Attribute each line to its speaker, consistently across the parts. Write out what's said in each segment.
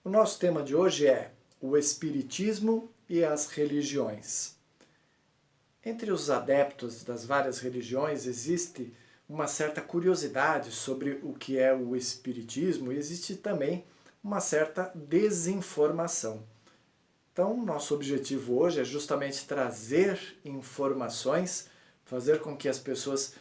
Speaker 1: O nosso tema de hoje é o Espiritismo e as religiões. Entre os adeptos das várias religiões existe uma certa curiosidade sobre o que é o Espiritismo e existe também uma certa desinformação. Então, nosso objetivo hoje é justamente trazer informações, fazer com que as pessoas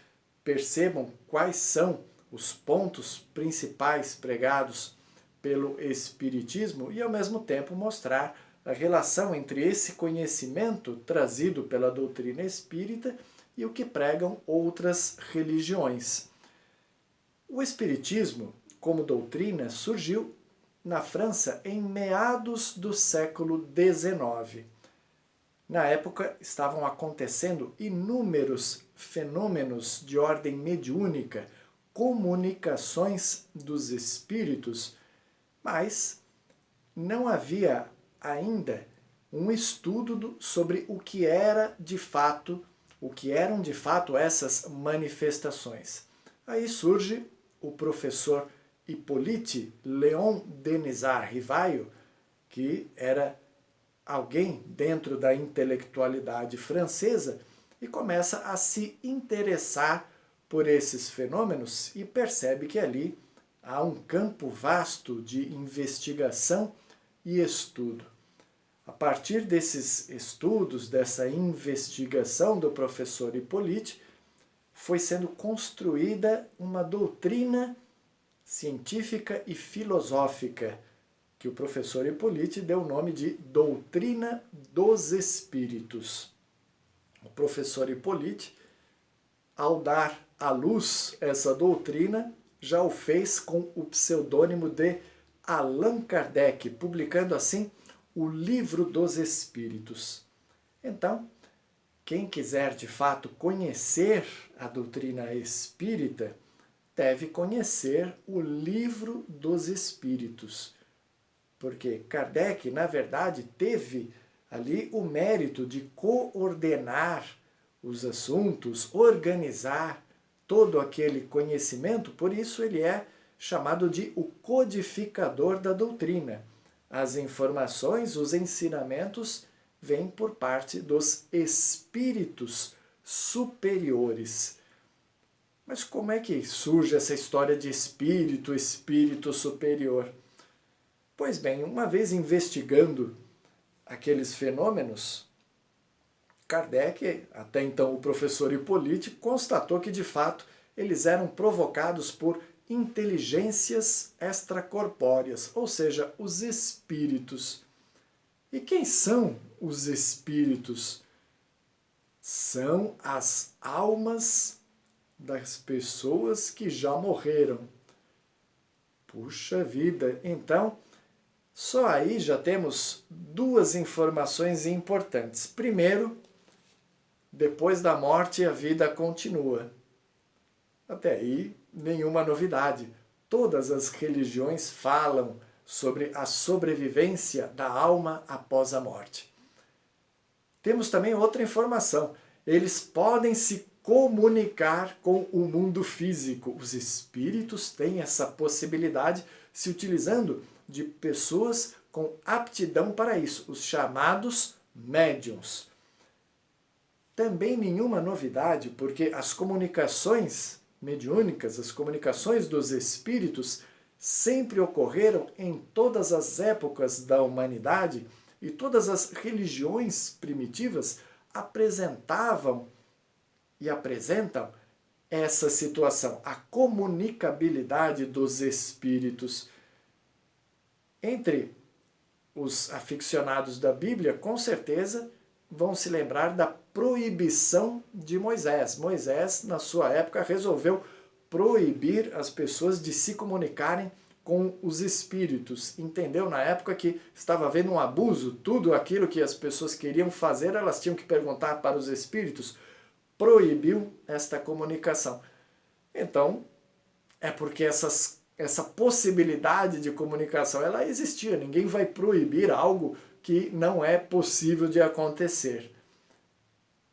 Speaker 1: percebam quais são os pontos principais pregados pelo Espiritismo e, ao mesmo tempo, mostrar a relação entre esse conhecimento trazido pela doutrina espírita e o que pregam outras religiões. O Espiritismo, como doutrina, surgiu na França em meados do século XIX. Na época, estavam acontecendo inúmeros fenômenos de ordem mediúnica, comunicações dos espíritos, mas não havia ainda um estudo sobre o que eram de fato essas manifestações. Aí surge o professor Hippolyte Léon Denisard Rivaio, que era alguém dentro da intelectualidade francesa e começa a se interessar por esses fenômenos e percebe que ali há um campo vasto de investigação e estudo. A partir desses estudos, dessa investigação do professor Hippolyte, foi sendo construída uma doutrina científica e filosófica, que o professor Hippolyte deu o nome de Doutrina dos Espíritos. O professor Hippolyte, ao dar à luz essa doutrina, já o fez com o pseudônimo de Allan Kardec, publicando assim o Livro dos Espíritos. Então, quem quiser de fato conhecer a doutrina espírita, deve conhecer o Livro dos Espíritos. Porque Kardec, na verdade, teve ali o mérito de coordenar os assuntos, organizar todo aquele conhecimento, por isso ele é chamado de o codificador da doutrina. As informações, os ensinamentos vêm por parte dos espíritos superiores. Mas como é que surge essa história de espírito superior? Pois bem, uma vez investigando aqueles fenômenos, Kardec, até então o professor Hippolyte, constatou que de fato eles eram provocados por inteligências extracorpóreas, ou seja, os espíritos. E quem são os espíritos? São as almas das pessoas que já morreram. Puxa vida! Então, só aí já temos duas informações importantes. Primeiro, depois da morte a vida continua. Até aí, nenhuma novidade. Todas as religiões falam sobre a sobrevivência da alma após a morte. Temos também outra informação. Eles podem se comunicar com o mundo físico. Os espíritos têm essa possibilidade se utilizando de pessoas com aptidão para isso, os chamados médiuns. Também nenhuma novidade, porque as comunicações mediúnicas, as comunicações dos espíritos, sempre ocorreram em todas as épocas da humanidade e todas as religiões primitivas apresentavam e apresentam essa situação, a comunicabilidade dos espíritos. Entre os aficionados da Bíblia, com certeza, vão se lembrar da proibição de Moisés. Moisés, na sua época, resolveu proibir as pessoas de se comunicarem com os espíritos. Entendeu na época que estava havendo um abuso, tudo aquilo que as pessoas queriam fazer, elas tinham que perguntar para os espíritos. Proibiu esta comunicação. Então, é porque essa possibilidade de comunicação, ela existia. Ninguém vai proibir algo que não é possível de acontecer.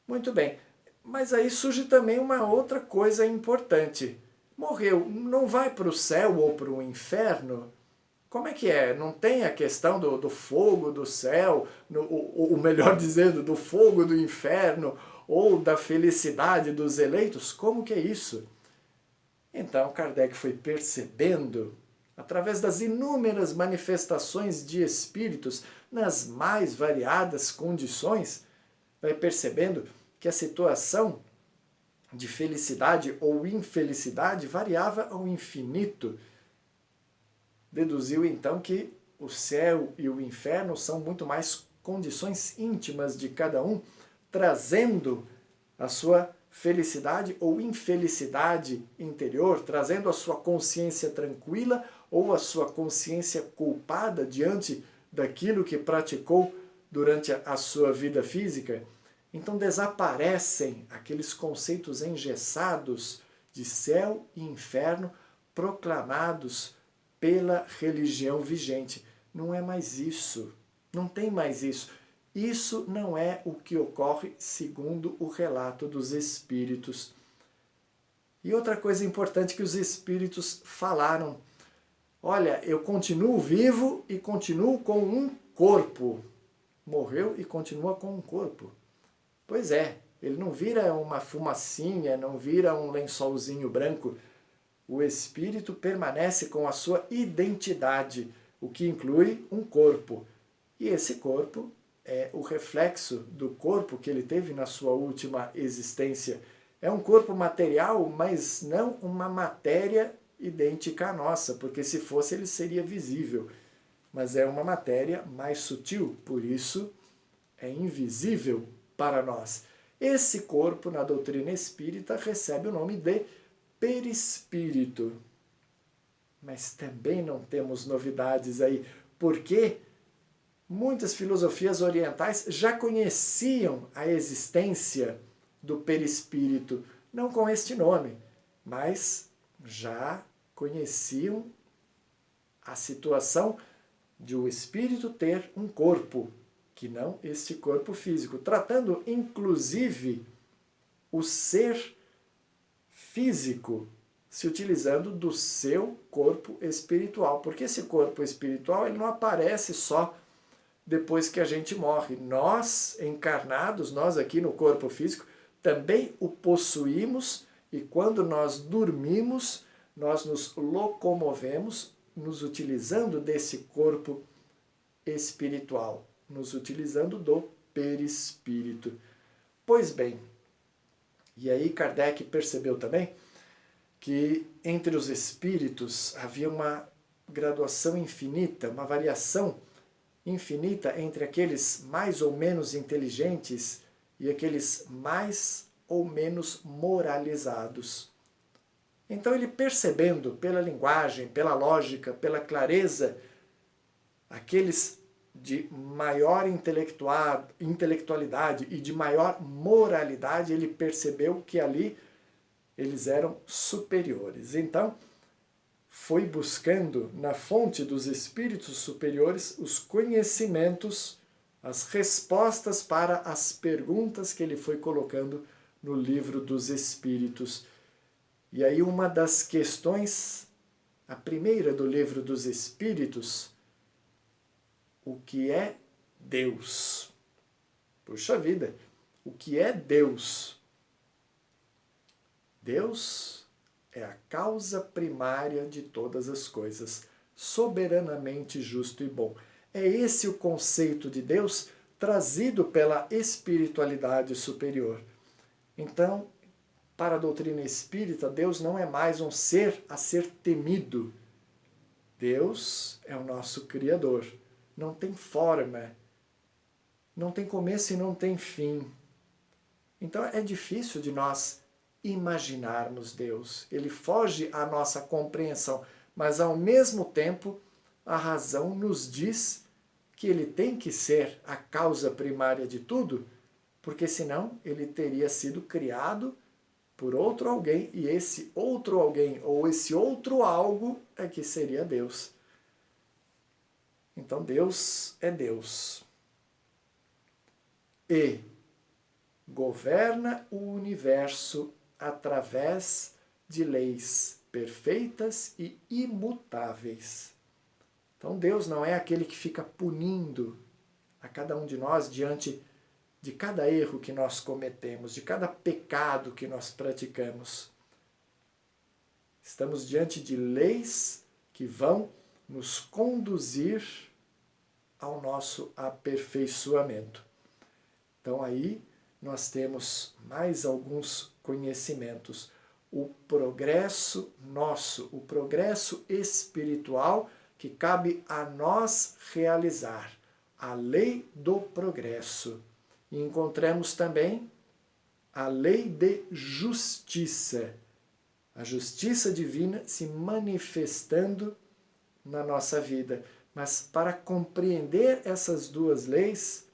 Speaker 1: Muito bem, mas aí surge também uma outra coisa importante. Morreu, não vai para o céu ou para o inferno? Como é que é? Não tem a questão do fogo do céu, ou melhor dizendo, do fogo do inferno, ou da felicidade dos eleitos? Como que é isso? Então Kardec foi percebendo, através das inúmeras manifestações de espíritos nas mais variadas condições, vai percebendo que a situação de felicidade ou infelicidade variava ao infinito. Deduziu então que o céu e o inferno são muito mais condições íntimas de cada um, trazendo a sua felicidade ou infelicidade interior, trazendo a sua consciência tranquila ou a sua consciência culpada diante daquilo que praticou durante a sua vida física. Então desaparecem aqueles conceitos engessados de céu e inferno proclamados pela religião vigente. Não é mais isso. Não tem mais isso. Isso não é o que ocorre segundo o relato dos espíritos. E outra coisa importante que os espíritos falaram: olha, eu continuo vivo e continuo com um corpo. Morreu e continua com um corpo. Pois é, ele não vira uma fumacinha, não vira um lençolzinho branco. O espírito permanece com a sua identidade, o que inclui um corpo. E esse corpo é o reflexo do corpo que ele teve na sua última existência. É um corpo material, mas não uma matéria idêntica à nossa, porque se fosse ele seria visível. Mas é uma matéria mais sutil, por isso é invisível para nós. Esse corpo, na doutrina espírita, recebe o nome de perispírito. Mas também não temos novidades aí, porque muitas filosofias orientais já conheciam a existência do perispírito, não com este nome, mas já conheciam a situação de o espírito ter um corpo, que não este corpo físico, tratando inclusive o ser físico se utilizando do seu corpo espiritual, porque esse corpo espiritual ele não aparece só depois que a gente morre. Nós, encarnados, nós aqui no corpo físico, também o possuímos, e quando nós dormimos, nós nos locomovemos, nos utilizando desse corpo espiritual, nos utilizando do perispírito. Pois bem, e aí Kardec percebeu também que entre os espíritos havia uma graduação infinita, uma variação infinita entre aqueles mais ou menos inteligentes e aqueles mais ou menos moralizados. Então ele, percebendo pela linguagem, pela lógica, pela clareza, aqueles de maior intelectualidade e de maior moralidade, ele percebeu que ali eles eram superiores. Então, foi buscando na fonte dos espíritos superiores os conhecimentos, as respostas para as perguntas que ele foi colocando no livro dos Espíritos. E aí uma das questões, a primeira do livro dos Espíritos, o que é Deus? Puxa vida, o que é Deus? Deus é a causa primária de todas as coisas, soberanamente justo e bom. É esse o conceito de Deus trazido pela espiritualidade superior. Então, para a doutrina espírita, Deus não é mais um ser a ser temido. Deus é o nosso Criador. Não tem forma, não tem começo e não tem fim. Então é difícil de nós imaginarmos Deus. Ele foge à nossa compreensão, mas ao mesmo tempo a razão nos diz que ele tem que ser a causa primária de tudo, porque senão ele teria sido criado por outro alguém, e esse outro alguém ou esse outro algo é que seria Deus. Então Deus é Deus. E governa o universo através de leis perfeitas e imutáveis. Então Deus não é aquele que fica punindo a cada um de nós diante de cada erro que nós cometemos, de cada pecado que nós praticamos. Estamos diante de leis que vão nos conduzir ao nosso aperfeiçoamento. Então aí nós temos mais alguns conhecimentos. O progresso nosso, o progresso espiritual que cabe a nós realizar, a lei do progresso. E encontramos também a lei de justiça, a justiça divina se manifestando na nossa vida. Mas para compreender essas duas leis,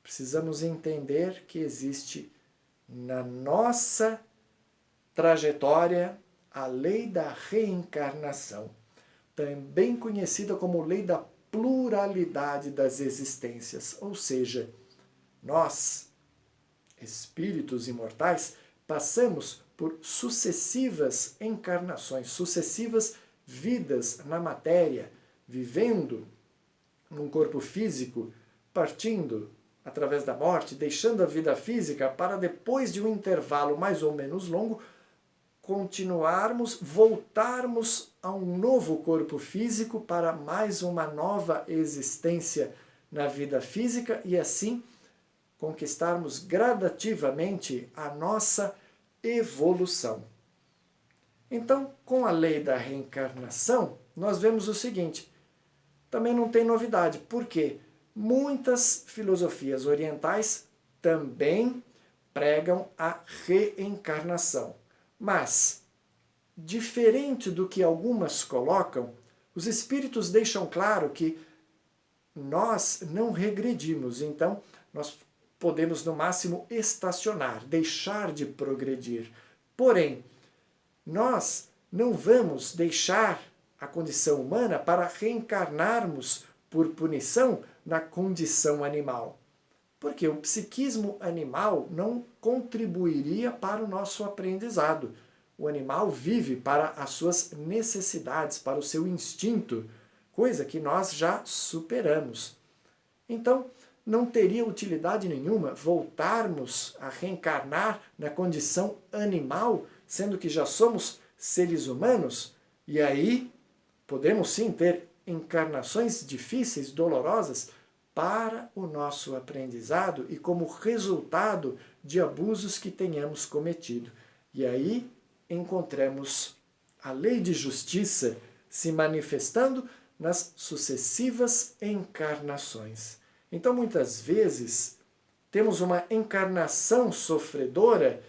Speaker 1: precisamos entender que existe na nossa trajetória a lei da reencarnação, também conhecida como lei da pluralidade das existências, ou seja, nós, espíritos imortais, passamos por sucessivas encarnações, sucessivas vidas na matéria, vivendo num corpo físico, partindo através da morte, deixando a vida física para depois de um intervalo mais ou menos longo, continuarmos, voltarmos a um novo corpo físico para mais uma nova existência na vida física e assim conquistarmos gradativamente a nossa evolução. Então, com a lei da reencarnação, nós vemos o seguinte, também não tem novidade, porque muitas filosofias orientais também pregam a reencarnação. Mas, diferente do que algumas colocam, os espíritos deixam claro que nós não regredimos, então nós podemos no máximo estacionar, deixar de progredir. Porém, nós não vamos deixar a condição humana para reencarnarmos por punição na condição animal. Porque o psiquismo animal não contribuiria para o nosso aprendizado. O animal vive para as suas necessidades, para o seu instinto, coisa que nós já superamos. Então, não teria utilidade nenhuma voltarmos a reencarnar na condição animal, sendo que já somos seres humanos, e aí podemos sim ter encarnações difíceis, dolorosas, para o nosso aprendizado e como resultado de abusos que tenhamos cometido. E aí encontramos a lei de justiça se manifestando nas sucessivas encarnações. Então, muitas vezes, temos uma encarnação sofredora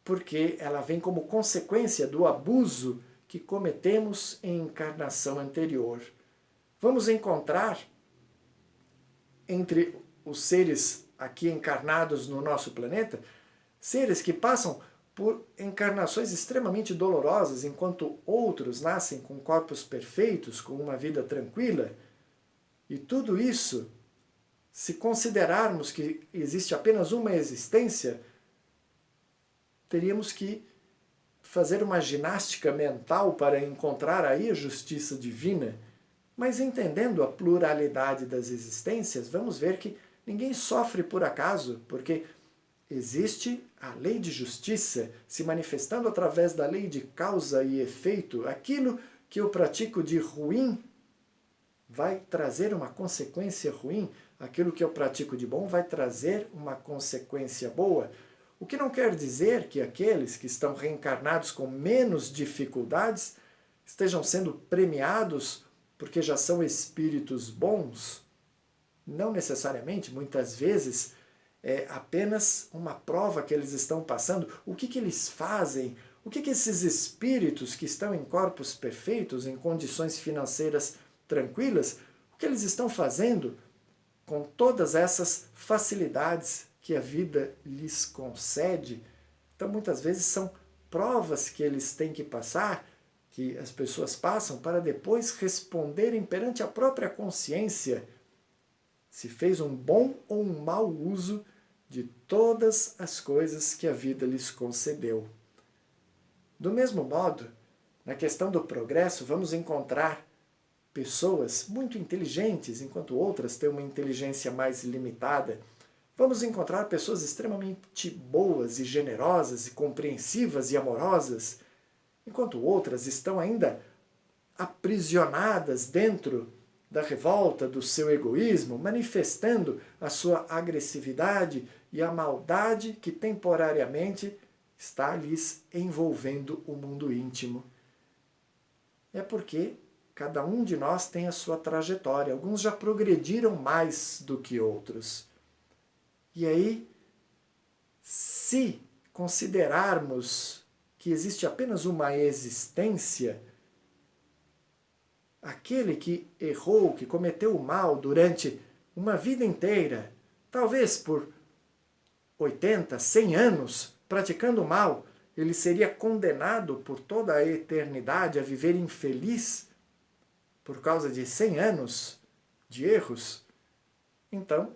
Speaker 1: porque ela vem como consequência do abuso que cometemos em encarnação anterior. Vamos encontrar entre os seres aqui encarnados no nosso planeta, seres que passam por encarnações extremamente dolorosas, enquanto outros nascem com corpos perfeitos, com uma vida tranquila. E tudo isso, se considerarmos que existe apenas uma existência, teríamos que fazer uma ginástica mental para encontrar aí a justiça divina. Mas entendendo a pluralidade das existências, vamos ver que ninguém sofre por acaso, porque existe a lei de justiça se manifestando através da lei de causa e efeito. Aquilo que eu pratico de ruim vai trazer uma consequência ruim, aquilo que eu pratico de bom vai trazer uma consequência boa. O que não quer dizer que aqueles que estão reencarnados com menos dificuldades estejam sendo premiados porque já são espíritos bons. Não necessariamente, muitas vezes é apenas uma prova que eles estão passando. O que eles fazem? O que esses espíritos que estão em corpos perfeitos, em condições financeiras tranquilas, o que eles estão fazendo com todas essas facilidades que a vida lhes concede? Então, muitas vezes são provas que eles têm que passar, que as pessoas passam para depois responderem perante a própria consciência se fez um bom ou um mau uso de todas as coisas que a vida lhes concedeu. Do mesmo modo, na questão do progresso, vamos encontrar pessoas muito inteligentes, enquanto outras têm uma inteligência mais limitada. Vamos encontrar pessoas extremamente boas e generosas e compreensivas e amorosas, enquanto outras estão ainda aprisionadas dentro da revolta, do seu egoísmo, manifestando a sua agressividade e a maldade que temporariamente está lhes envolvendo o mundo íntimo. É porque cada um de nós tem a sua trajetória. Alguns já progrediram mais do que outros. E aí, se considerarmos que existe apenas uma existência, aquele que errou, que cometeu o mal durante uma vida inteira, talvez por 80, 100 anos, praticando o mal, ele seria condenado por toda a eternidade a viver infeliz por causa de 100 anos de erros? Então,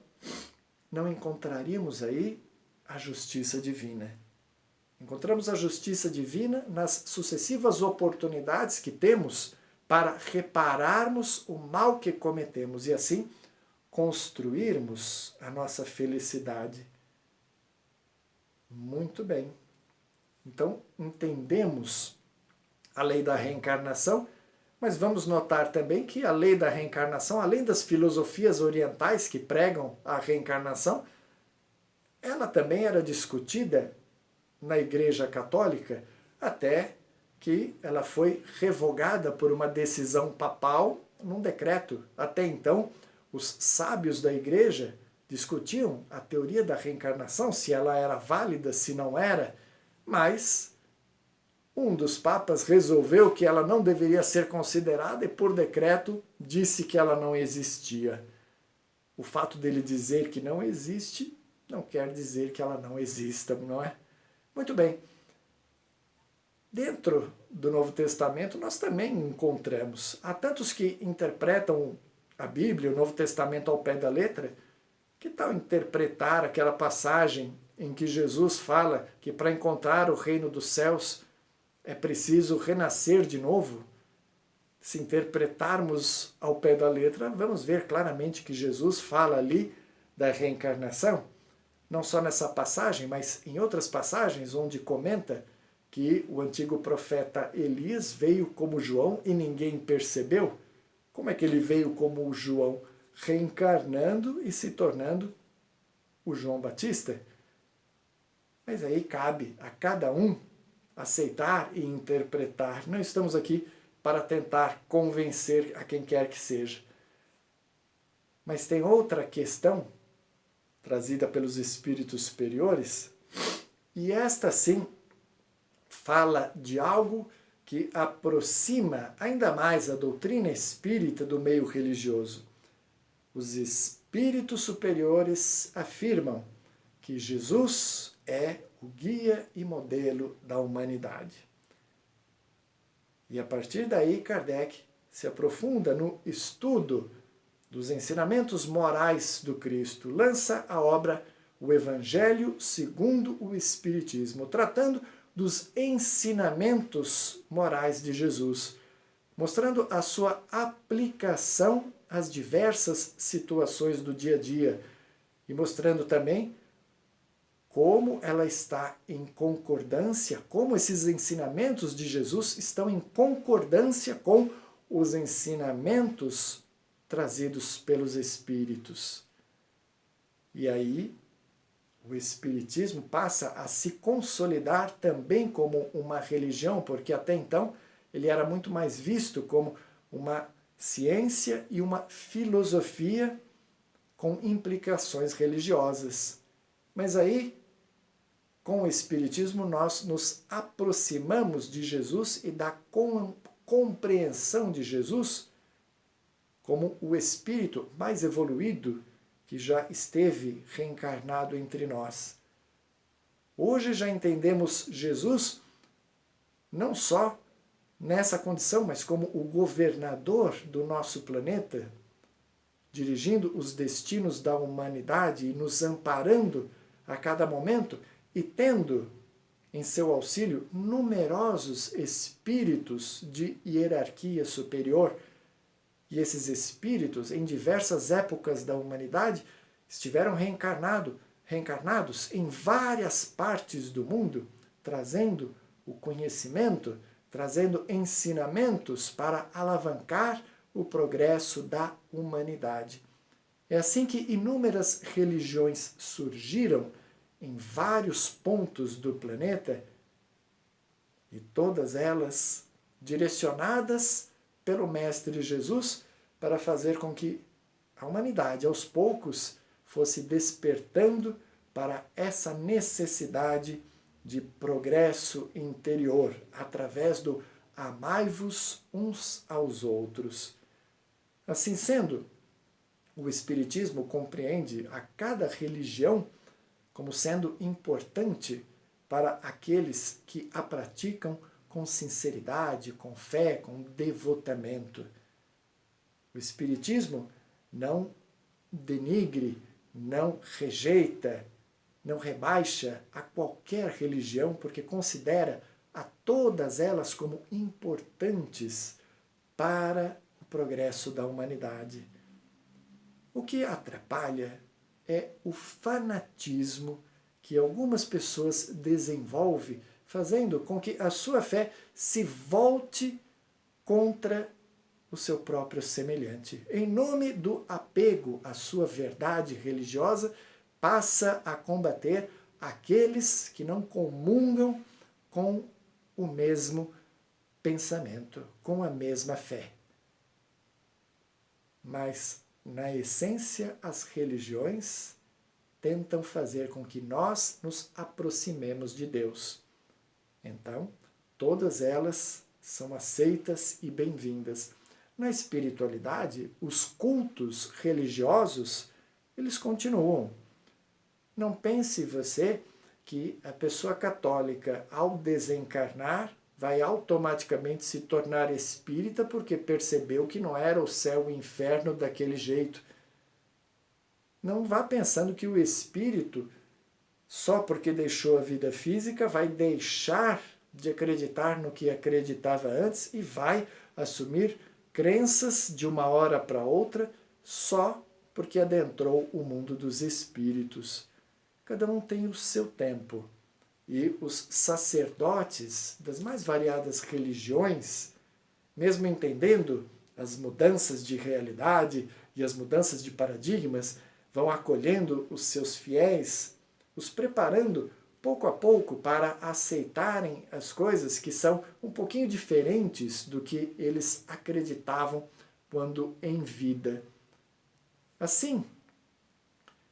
Speaker 1: não encontraríamos aí a justiça divina. Encontramos a justiça divina nas sucessivas oportunidades que temos para repararmos o mal que cometemos e assim construirmos a nossa felicidade. Muito bem. Então, entendemos a lei da reencarnação, mas vamos notar também que a lei da reencarnação, além das filosofias orientais que pregam a reencarnação, ela também era discutida na Igreja Católica, até que ela foi revogada por uma decisão papal num decreto. Até então, os sábios da Igreja discutiam a teoria da reencarnação, se ela era válida, se não era, mas um dos papas resolveu que ela não deveria ser considerada e, por decreto, disse que ela não existia. O fato dele dizer que não existe não quer dizer que ela não exista, não é? Muito bem. Dentro do Novo Testamento, nós também encontramos. Há tantos que interpretam a Bíblia, o Novo Testamento ao pé da letra. Que tal interpretar aquela passagem em que Jesus fala que para encontrar o reino dos céus é preciso renascer de novo? Se interpretarmos ao pé da letra, vamos ver claramente que Jesus fala ali da reencarnação, não só nessa passagem, mas em outras passagens onde comenta que o antigo profeta Elias veio como João e ninguém percebeu. Como é que ele veio como João? Reencarnando e se tornando o João Batista. Mas aí cabe a cada um aceitar e interpretar. Não estamos aqui para tentar convencer a quem quer que seja. Mas tem outra questão trazida pelos espíritos superiores, e esta sim fala de algo que aproxima ainda mais a doutrina espírita do meio religioso. Os espíritos superiores afirmam que Jesus é o guia e modelo da humanidade. E a partir daí, Kardec se aprofunda no estudo dos ensinamentos morais do Cristo. Lança a obra O Evangelho segundo o Espiritismo, tratando dos ensinamentos morais de Jesus, mostrando a sua aplicação às diversas situações do dia a dia e mostrando também como ela está em concordância, como esses ensinamentos de Jesus estão em concordância com os ensinamentos trazidos pelos Espíritos. E aí, o Espiritismo passa a se consolidar também como uma religião, porque até então ele era muito mais visto como uma ciência e uma filosofia com implicações religiosas. Mas aí, com o Espiritismo, nós nos aproximamos de Jesus e da compreensão de Jesus como o Espírito mais evoluído que já esteve reencarnado entre nós. Hoje já entendemos Jesus não só nessa condição, mas como o governador do nosso planeta, dirigindo os destinos da humanidade e nos amparando a cada momento e tendo em seu auxílio numerosos espíritos de hierarquia superior E esses espíritos, em diversas épocas da humanidade, estiveram reencarnados em várias partes do mundo, trazendo o conhecimento, trazendo ensinamentos para alavancar o progresso da humanidade. É assim que inúmeras religiões surgiram em vários pontos do planeta, e todas elas direcionadas pelo Mestre Jesus para fazer com que a humanidade, aos poucos, fosse despertando para essa necessidade de progresso interior, através do amai-vos uns aos outros. Assim sendo, o Espiritismo compreende a cada religião como sendo importante para aqueles que a praticam com sinceridade, com fé, com devotamento. O Espiritismo não denigre, não rejeita, não rebaixa a qualquer religião, porque considera a todas elas como importantes para o progresso da humanidade. O que atrapalha é o fanatismo que algumas pessoas desenvolvem, fazendo com que a sua fé se volte contra o seu próprio semelhante. Em nome do apego à sua verdade religiosa, passa a combater aqueles que não comungam com o mesmo pensamento, com a mesma fé. Mas, na essência, as religiões tentam fazer com que nós nos aproximemos de Deus. Então, todas elas são aceitas e bem-vindas. Na espiritualidade, os cultos religiosos, eles continuam. Não pense você que a pessoa católica, ao desencarnar, vai automaticamente se tornar espírita porque percebeu que não era o céu e o inferno daquele jeito. Não vá pensando que o espírito, só porque deixou a vida física, vai deixar de acreditar no que acreditava antes e vai assumir crenças de uma hora para outra só porque adentrou o mundo dos espíritos. Cada um tem o seu tempo. E os sacerdotes das mais variadas religiões, mesmo entendendo as mudanças de realidade e as mudanças de paradigmas, vão acolhendo os seus fiéis, os preparando pouco a pouco para aceitarem as coisas que são um pouquinho diferentes do que eles acreditavam quando em vida. Assim,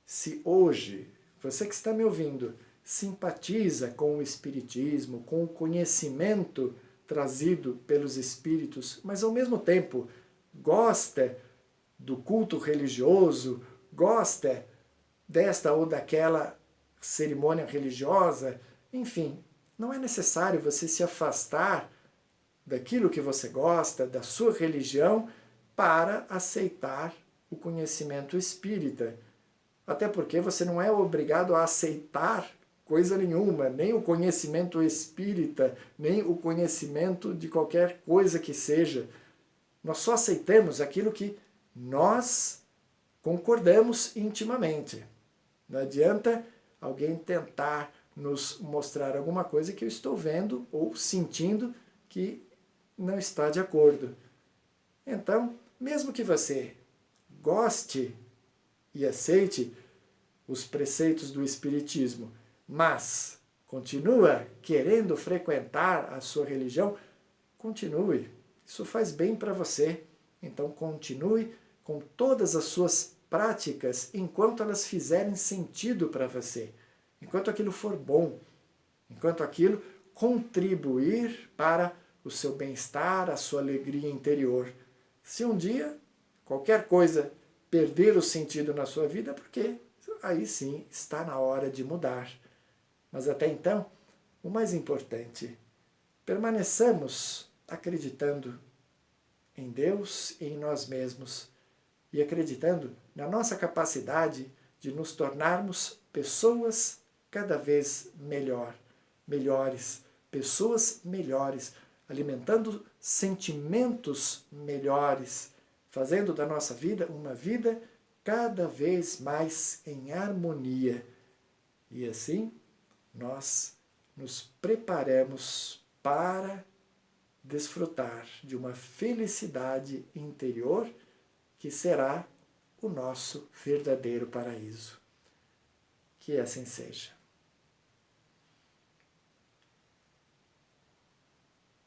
Speaker 1: se hoje você que está me ouvindo simpatiza com o Espiritismo, com o conhecimento trazido pelos Espíritos, mas ao mesmo tempo gosta do culto religioso, gosta desta ou daquela cerimônia religiosa, enfim, não é necessário você se afastar daquilo que você gosta, da sua religião, para aceitar o conhecimento espírita. Até porque você não é obrigado a aceitar coisa nenhuma, nem o conhecimento espírita, nem o conhecimento de qualquer coisa que seja. Nós só aceitamos aquilo que nós concordamos intimamente. Não adianta alguém tentar nos mostrar alguma coisa que eu estou vendo ou sentindo que não está de acordo. Então, mesmo que você goste e aceite os preceitos do Espiritismo, mas continua querendo frequentar a sua religião, continue. Isso faz bem para você. Então continue com todas as suas práticas enquanto elas fizerem sentido para você, enquanto aquilo for bom, enquanto aquilo contribuir para o seu bem-estar, a sua alegria interior. Se um dia qualquer coisa perder o sentido na sua vida, porque aí sim está na hora de mudar. Mas até então, o mais importante, permaneçamos acreditando em Deus e em nós mesmos e acreditando na nossa capacidade de nos tornarmos pessoas cada vez melhores, pessoas melhores, alimentando sentimentos melhores, fazendo da nossa vida uma vida cada vez mais em harmonia. E assim, nós nos preparamos para desfrutar de uma felicidade interior que será o nosso verdadeiro paraíso. Que assim seja.